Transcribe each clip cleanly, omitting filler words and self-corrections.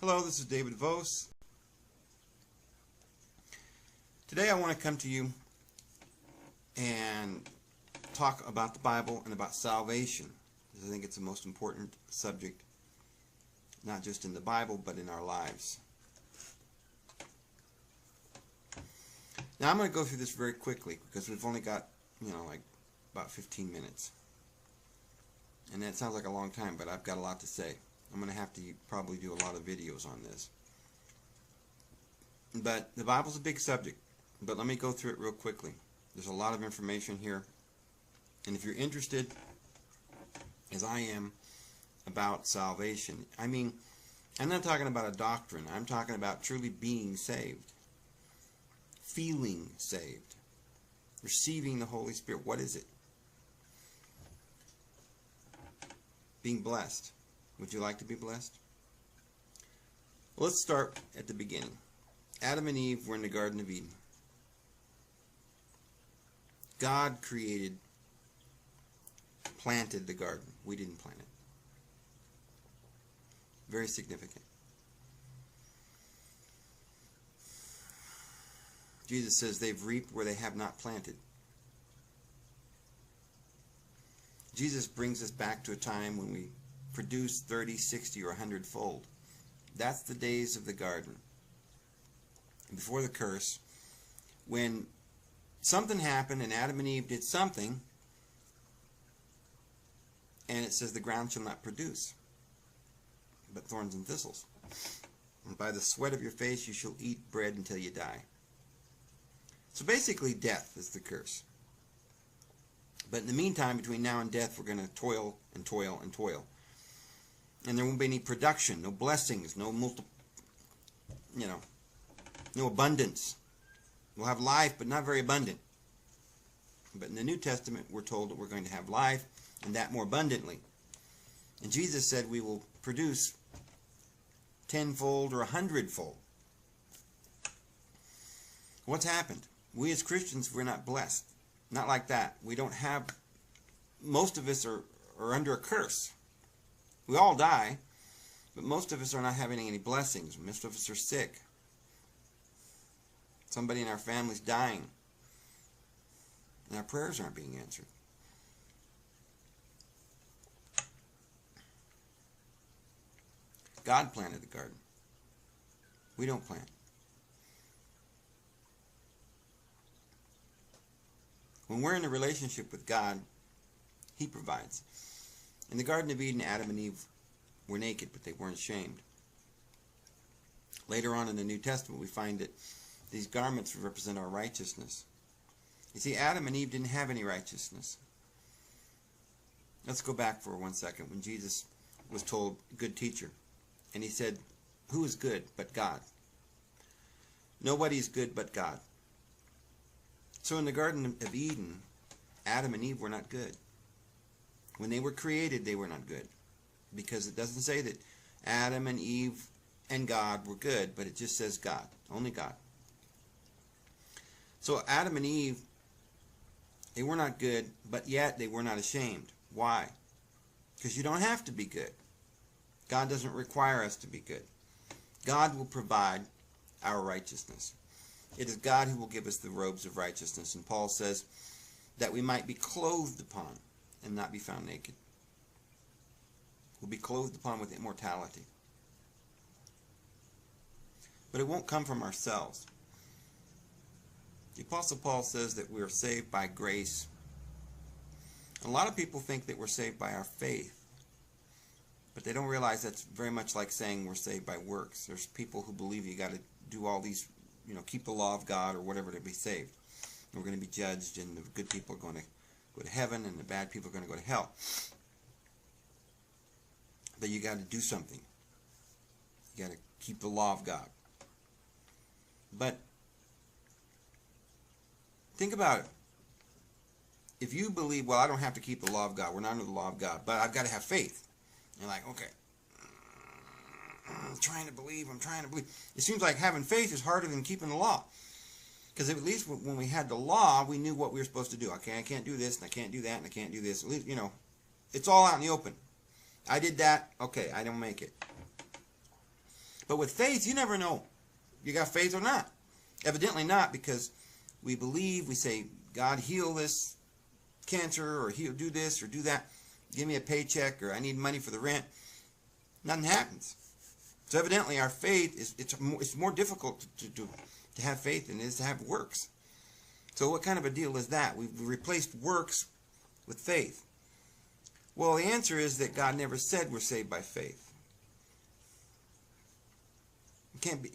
Hello, this is David Vos. Today I want to come to you and talk about the Bible and about salvation, because I think it's the most important subject, not just in the Bible, but in our lives. Now I'm going to go through this very quickly, because we've only got, like about 15 minutes. And that sounds like a long time, but I've got a lot to say. I'm going to have to probably do a lot of videos on this. But the Bible's a big subject, but let me go through it real quickly. There's a lot of information here. And if you're interested, as I am, about salvation, I mean, I'm not talking about a doctrine. I'm talking about truly being saved, feeling saved, receiving the Holy Spirit. What is it? Being blessed. Would you like to be blessed? Well, let's start at the beginning. Adam and Eve were in the Garden of Eden. God planted the garden. We didn't plant it. Very significant. Jesus says they've reaped where they have not planted. Jesus brings us back to a time when we produce 30, 60, or 100-fold. That's the days of the garden. Before the curse, when something happened and Adam and Eve did something, and it says the ground shall not produce but thorns and thistles. And by the sweat of your face you shall eat bread until you die. So basically death is the curse. But in the meantime, between now and death, we're going to toil and toil and toil. And there won't be any production, no blessings, no no abundance. We'll have life, but not very abundant. But in the New Testament, we're told that we're going to have life, and that more abundantly. And Jesus said we will produce 10-fold or 100-fold. What's happened? We as Christians, we're not blessed. Not like that. We don't have, most of us are under a curse. We all die, but most of us are not having any blessings. Most of us are sick. Somebody in our family's dying. And our prayers aren't being answered. God planted the garden. We don't plant. When we're in a relationship with God, He provides. In the Garden of Eden, Adam and Eve were naked, but they weren't ashamed. Later on in the New Testament, we find that these garments represent our righteousness. You see, Adam and Eve didn't have any righteousness. Let's go back for 1 second. When Jesus was told, good teacher, and He said, who is good but God? Nobody is good but God. So in the Garden of Eden, Adam and Eve were not good. When they were created, they were not good. Because it doesn't say that Adam and Eve and God were good, but it just says God. Only God. So Adam and Eve, they were not good, but yet they were not ashamed. Why? Because you don't have to be good. God doesn't require us to be good. God will provide our righteousness. It is God who will give us the robes of righteousness. And Paul says that we might be clothed upon and not be found naked. We'll be clothed upon with immortality. But it won't come from ourselves. The Apostle Paul says that we are saved by grace. A lot of people think that we're saved by our faith. But they don't realize that's very much like saying we're saved by works. There's people who believe you got to do all these, keep the law of God or whatever to be saved. We're going to be judged, and the good people are going to go to heaven, and the bad people are going to go to hell. But you got to do something. You got to keep the law of God. But think about it. If you believe, well, I don't have to keep the law of God. We're not under the law of God, but I've got to have faith. You're like, okay, I'm trying to believe. It seems like having faith is harder than keeping the law. Because at least when we had the law, we knew what we were supposed to do. Okay, I can't do this, and I can't do that, and I can't do this. At least, it's all out in the open. I did that. Okay, I don't make it. But with faith, you never know you got faith or not. Evidently not, because we believe, we say, God, heal this cancer, or heal, do this or do that. Give me a paycheck, or I need money for the rent. Nothing happens. So evidently our faith is it's more difficult to have faith than it is to have works. So what kind of a deal is that? We've replaced works with faith. Well, the answer is that God never said we're saved by faith. It can't be.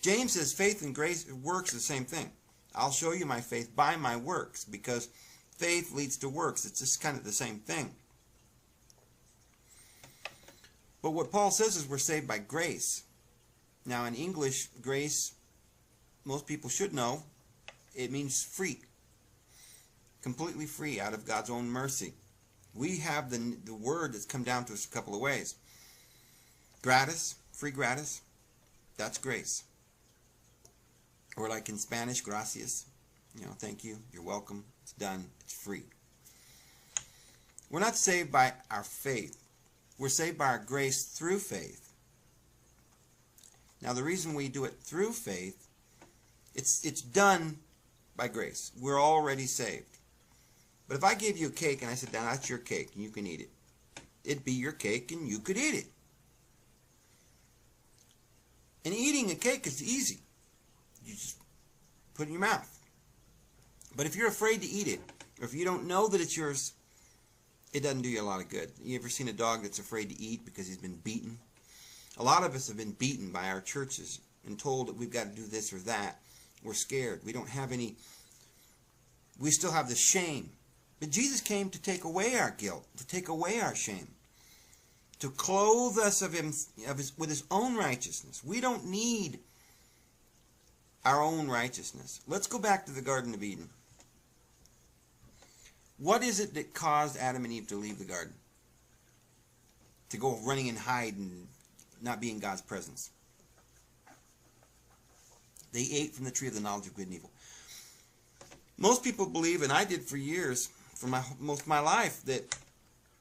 James says faith and grace works the same thing. I'll show you my faith by my works, because faith leads to works. It's just kind of the same thing. But what Paul says is we're saved by grace. Now in English, grace, most people should know, it means free. Completely free out of God's own mercy. We have the word that's come down to us a couple of ways. Gratis, free gratis, that's grace. Or like in Spanish, gracias. Thank you, you're welcome, it's done, it's free. We're not saved by our faith. We're saved by our grace through faith. Now the reason we do it through faith, it's done by grace. We're already saved. But if I gave you a cake and I said, "Now that's your cake and you can eat it," it'd be your cake and you could eat it. And eating a cake is easy. You just put it in your mouth. But if you're afraid to eat it, or if you don't know that it's yours, it doesn't do you a lot of good. You ever seen a dog that's afraid to eat because he's been beaten? A lot of us have been beaten by our churches and told that we've got to do this or that. We're scared. We don't have any. We still have the shame. But Jesus came to take away our guilt, to take away our shame, to clothe us with His own righteousness. We don't need our own righteousness. Let's go back to the Garden of Eden. What is it that caused Adam and Eve to leave the garden? To go running and hide and not be in God's presence. They ate from the tree of the knowledge of good and evil. Most people believe, and I did for years, for most of my life, that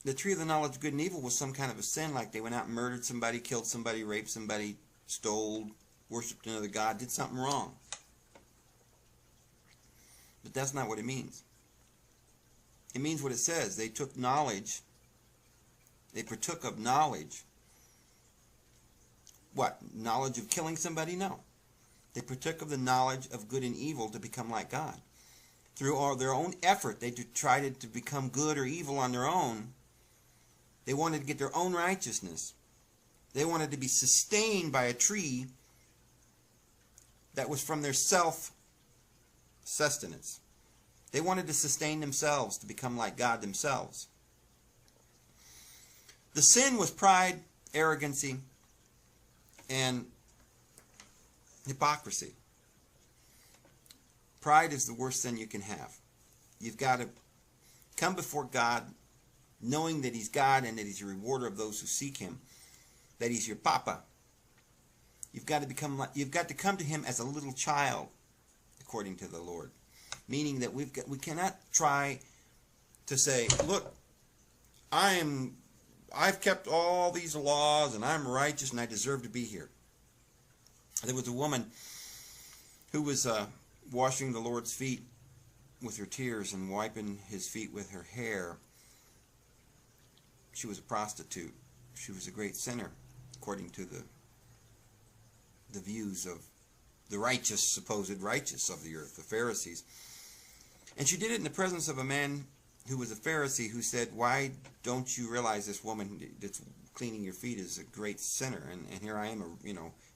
the tree of the knowledge of good and evil was some kind of a sin, like they went out and murdered somebody, killed somebody, raped somebody, stole, worshipped another god, did something wrong. But that's not what it means. It means what it says. They took knowledge. They partook of knowledge. What? Knowledge of killing somebody? No. They partook of the knowledge of good and evil to become like God. Through all their own effort, they tried to become good or evil on their own. They wanted to get their own righteousness. They wanted to be sustained by a tree that was from their self-sustenance. They wanted to sustain themselves, to become like God themselves. The sin was pride, arrogancy, and hypocrisy. Pride is the worst sin you can have. You've got to come before God knowing that He's God and that He's a rewarder of those who seek Him, that He's your Papa. You've got to come to Him as a little child, according to the Lord. Meaning that we cannot try to say, "Look, I've kept all these laws and I'm righteous and I deserve to be here." There was a woman who was washing the Lord's feet with her tears and wiping His feet with her hair. She was a prostitute. She was a great sinner, according to the views of the righteous, supposed righteous of the earth, the Pharisees. And she did it in the presence of a man who was a Pharisee, who said, "Why don't you realize this woman that's cleaning your feet is a great sinner? And here I am,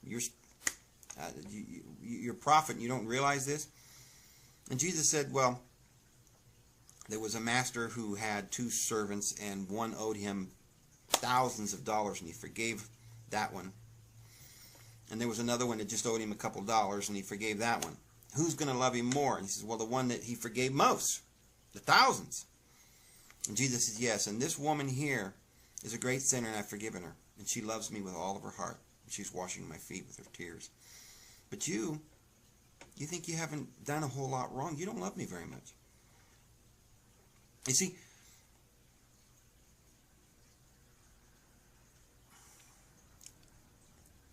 you're a prophet and you don't realize this?" And Jesus said, "Well, there was a master who had 2 servants, and one owed him thousands of dollars, and he forgave that one. And there was another one that just owed him a couple dollars, and he forgave that one. Who's going to love him more?" And he says, "Well, the one that he forgave most, the thousands." And Jesus says, "Yes, and this woman here is a great sinner, and I've forgiven her. And she loves me with all of her heart. And she's washing my feet with her tears. But you think you haven't done a whole lot wrong. You don't love me very much." You see,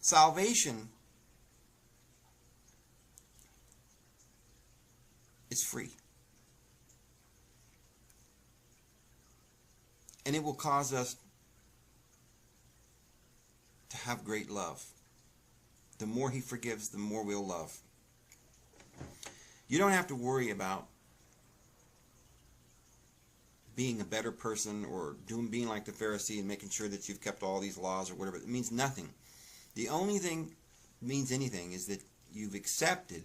salvation is free. And it will cause us to have great love. The more He forgives, the more we'll love. You don't have to worry about being a better person or being like the Pharisee and making sure that you've kept all these laws or whatever. It means nothing. The only thing that means anything is that you've accepted.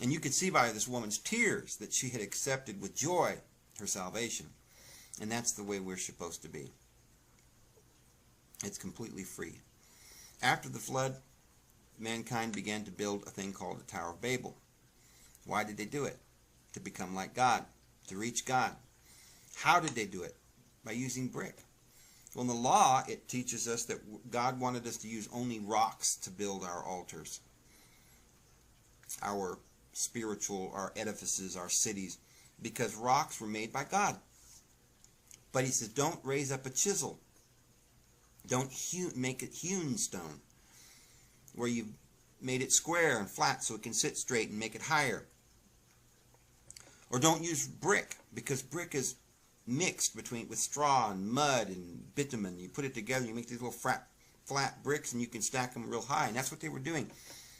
And you could see by this woman's tears that she had accepted with joy her salvation. And that's the way we're supposed to be. It's completely free. After the flood, mankind began to build a thing called the Tower of Babel. Why did they do it? To become like God, to reach God. How did they do it? By using brick. Well, in the law, it teaches us that God wanted us to use only rocks to build our altars, our spiritual, our edifices, our cities, because rocks were made by God. But He says, don't raise up a chisel. Don't make it hewn stone, where you've made it square and flat so it can sit straight and make it higher. Or don't use brick, because brick is mixed with straw and mud and bitumen. You put it together, you make these little flat bricks, and you can stack them real high. And that's what they were doing.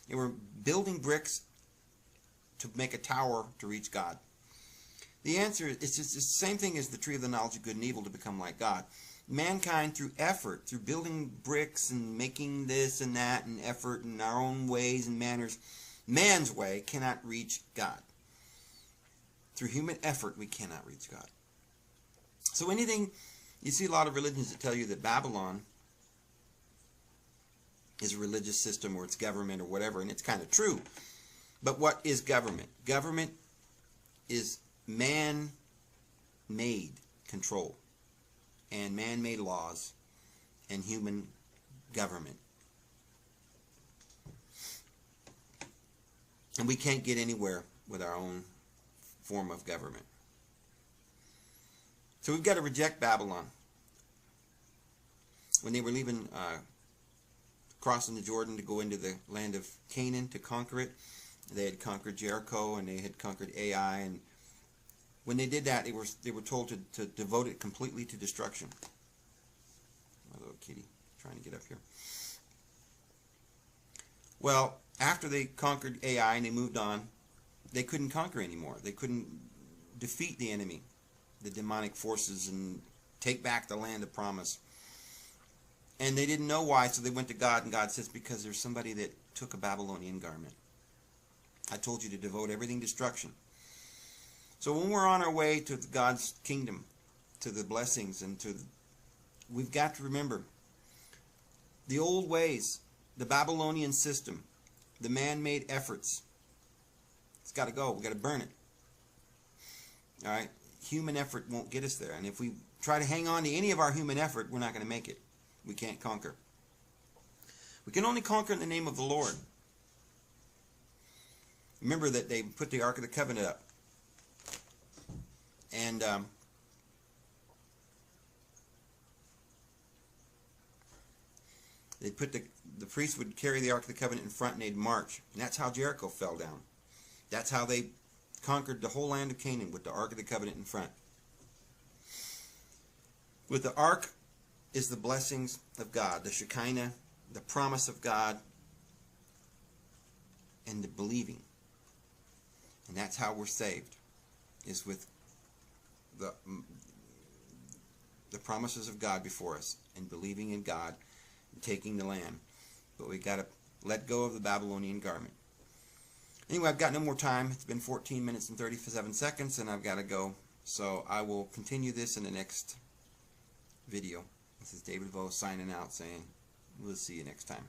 They were building bricks to make a tower to reach God. The answer is it's just the same thing as the tree of the knowledge of good and evil, to become like God. Mankind, through effort, through building bricks and making this and that and effort in our own ways and manners, man's way cannot reach God. Through human effort, we cannot reach God. So anything, you see a lot of religions that tell you that Babylon is a religious system or it's government or whatever, and it's kind of true. But what is government? Government is man-made control and man-made laws and human government. And we can't get anywhere with our own form of government. So we've got to reject Babylon. When they were leaving, crossing the Jordan to go into the land of Canaan to conquer it, they had conquered Jericho and they had conquered Ai, and when they did that, they were told to devote it completely to destruction. My little kitty trying to get up here. Well, after they conquered Ai and they moved on, they couldn't conquer anymore. They couldn't defeat the enemy, the demonic forces, and take back the land of promise. And they didn't know why, so they went to God, and God says, because there's somebody that took a Babylonian garment. I told you to devote everything to destruction. So when we're on our way to God's kingdom, to the blessings, and we've got to remember the old ways, the Babylonian system, the man-made efforts. It's got to go. We've got to burn it. All right? Human effort won't get us there. And if we try to hang on to any of our human effort, we're not going to make it. We can't conquer. We can only conquer in the name of the Lord. Remember that they put the Ark of the Covenant up. And they put the priest would carry the Ark of the Covenant in front, and they'd march. And that's how Jericho fell down. That's how they conquered the whole land of Canaan, with the Ark of the Covenant in front. With the Ark is the blessings of God, the Shekinah, the promise of God, and the believing. And that's how we're saved, is with the promises of God before us, and believing in God, and taking the land. But we've got to let go of the Babylonian garment. Anyway, I've got no more time. It's been 14 minutes and 37 seconds, and I've got to go. So I will continue this in the next video. This is David Vo signing out, saying we'll see you next time.